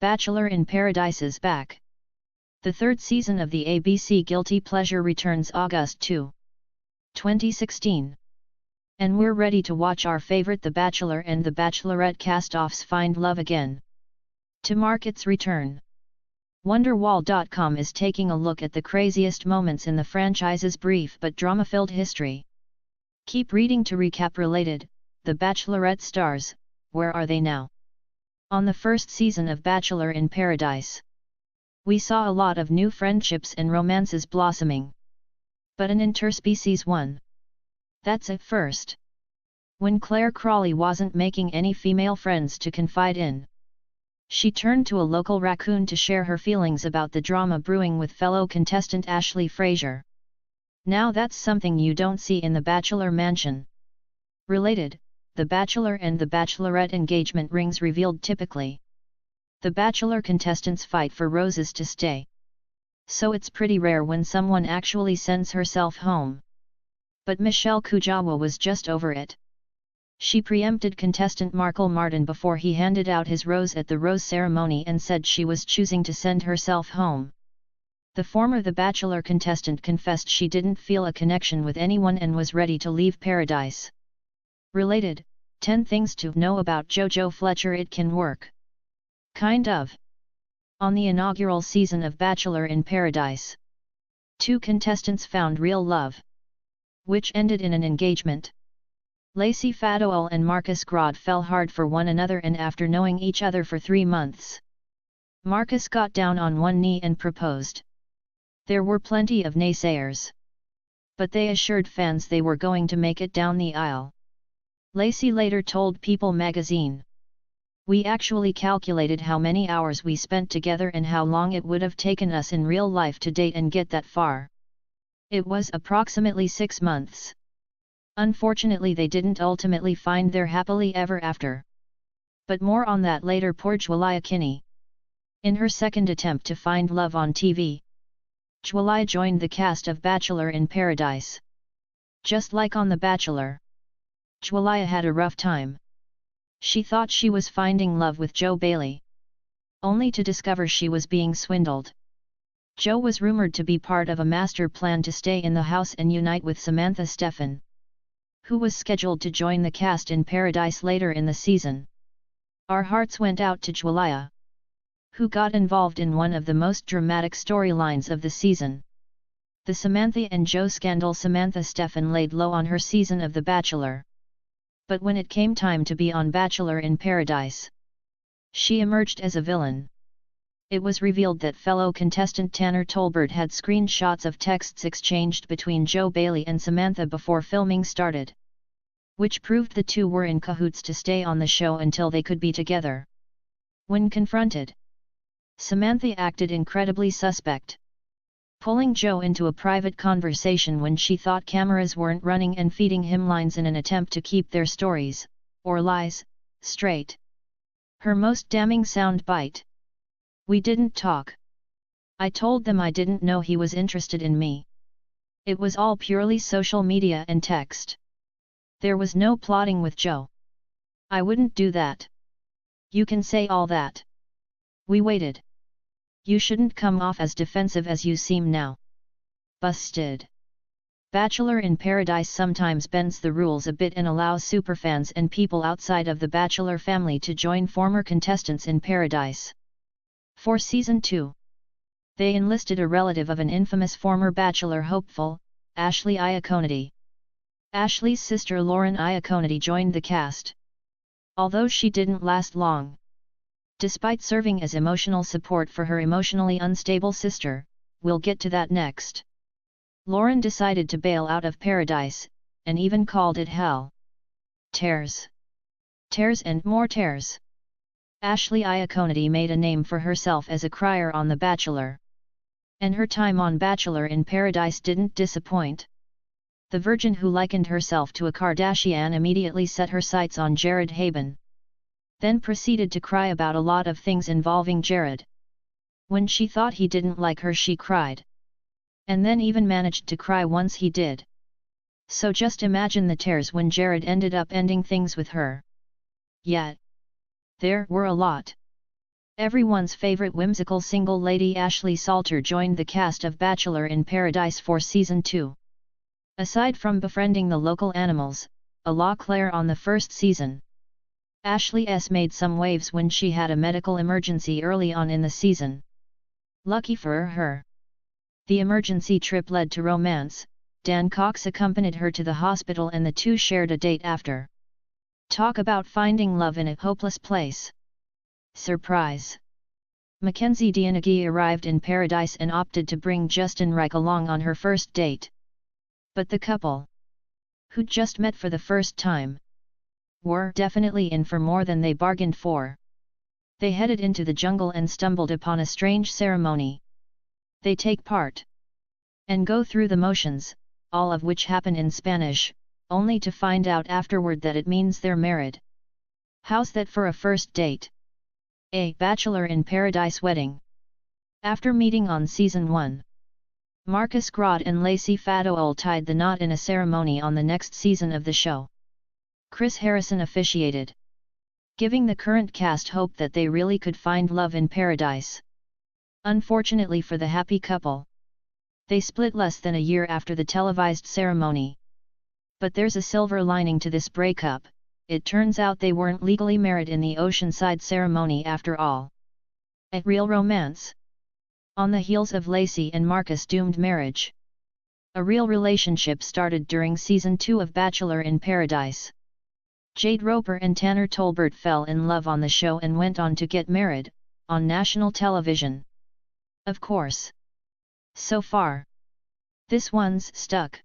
Bachelor in Paradise is back. The third season of the ABC Guilty Pleasure returns August 2, 2016. And we're ready to watch our favorite The Bachelor and The Bachelorette cast-offs find love again. To mark its return, Wonderwall.com is taking a look at the craziest moments in the franchise's brief but drama-filled history. Keep reading to recap. Related, The Bachelorette stars, where are they now? On the first season of Bachelor in Paradise, we saw a lot of new friendships and romances blossoming. But an interspecies one. That's at first. When Claire Crawley wasn't making any female friends to confide in, she turned to a local raccoon to share her feelings about the drama brewing with fellow contestant Ashley Fraser. Now that's something you don't see in the Bachelor mansion. Related, The Bachelor and The Bachelorette engagement rings revealed. Typically, The Bachelor contestants fight for roses to stay. So it's pretty rare when someone actually sends herself home. But Michelle Kujawa was just over it. She preempted contestant Markle Martin before he handed out his rose at the rose ceremony and said she was choosing to send herself home. The former The Bachelor contestant confessed she didn't feel a connection with anyone and was ready to leave Paradise. Related, 10 things to know about JoJo Fletcher. It can work. Kind of. On the inaugural season of Bachelor in Paradise, 2 contestants found real love, which ended in an engagement. Lacey Fadowell and Marcus Grodd fell hard for one another, and after knowing each other for 3 months, Marcus got down on one knee and proposed. There were plenty of naysayers, but they assured fans they were going to make it down the aisle. Lacey later told People magazine, "We actually calculated how many hours we spent together and how long it would have taken us in real life to date and get that far. It was approximately 6 months. Unfortunately, they didn't ultimately find their happily ever after. But more on that later." Poor Julia Kinney. In her second attempt to find love on TV, Julia joined the cast of Bachelor in Paradise. Just like on The Bachelor, Julia had a rough time. She thought she was finding love with Joe Bailey, only to discover she was being swindled. Joe was rumored to be part of a master plan to stay in the house and unite with Samantha Stefan, who was scheduled to join the cast in Paradise later in the season. Our hearts went out to Julia, who got involved in one of the most dramatic storylines of the season, the Samantha and Joe scandal. Samantha Stefan laid low on her season of The Bachelor, but when it came time to be on Bachelor in Paradise, she emerged as a villain. It was revealed that fellow contestant Tanner Tolbert had screenshots of texts exchanged between Joe Bailey and Samantha before filming started, which proved the two were in cahoots to stay on the show until they could be together. When confronted, Samantha acted incredibly suspect, pulling Joe into a private conversation when she thought cameras weren't running and feeding him lines in an attempt to keep their stories, or lies, straight. Her most damning soundbite: "We didn't talk. I told them I didn't know he was interested in me. It was all purely social media and text. There was no plotting with Joe. I wouldn't do that. You can say all that. We waited. You shouldn't come off as defensive as you seem now." Busted. Bachelor in Paradise sometimes bends the rules a bit and allows superfans and people outside of the Bachelor family to join former contestants in Paradise. For Season 2, they enlisted a relative of an infamous former Bachelor hopeful, Ashley Iaconity. Ashley's sister Lauren Iaconity joined the cast, although she didn't last long. Despite serving as emotional support for her emotionally unstable sister, we'll get to that next, Lauren decided to bail out of Paradise, and even called it hell. Tears. Tears and more tears. Ashley Iaconity made a name for herself as a crier on The Bachelor, and her time on Bachelor in Paradise didn't disappoint. The virgin who likened herself to a Kardashian immediately set her sights on Jared Haben, then proceeded to cry about a lot of things involving Jared. When she thought he didn't like her, she cried, and then even managed to cry once he did. So just imagine the tears when Jared ended up ending things with her. Yet, there were a lot Everyone's favorite whimsical single lady Ashley Salter joined the cast of Bachelor in Paradise for Season 2. Aside from befriending the local animals, a La Claire on the first season, Ashley's made some waves when she had a medical emergency early on in the season. Lucky for her, the emergency trip led to romance. Dan Cox accompanied her to the hospital and the two shared a date after. Talk about finding love in a hopeless place. Surprise! Mackenzie Dianagi arrived in Paradise and opted to bring Justin Reich along on her first date. But the couple, who'd just met for the first time, were definitely in for more than they bargained for. They headed into the jungle and stumbled upon a strange ceremony. They take part and go through the motions, all of which happen in Spanish, only to find out afterward that it means they're married. How's that for a first date? A Bachelor in Paradise wedding. After meeting on Season 1, Marcus Grodd and Lacey Faddoel tied the knot in a ceremony on the next season of the show. Chris Harrison officiated, giving the current cast hope that they really could find love in Paradise. Unfortunately for the happy couple, they split less than a year after the televised ceremony. But there's a silver lining to this breakup. It turns out they weren't legally married in the Oceanside ceremony after all. A real romance. On the heels of Lacey and Marcus' doomed marriage, a real relationship started during Season 2 of Bachelor in Paradise. Jade Roper and Tanner Tolbert fell in love on the show and went on to get married, on national television. Of course. So far, this one's stuck.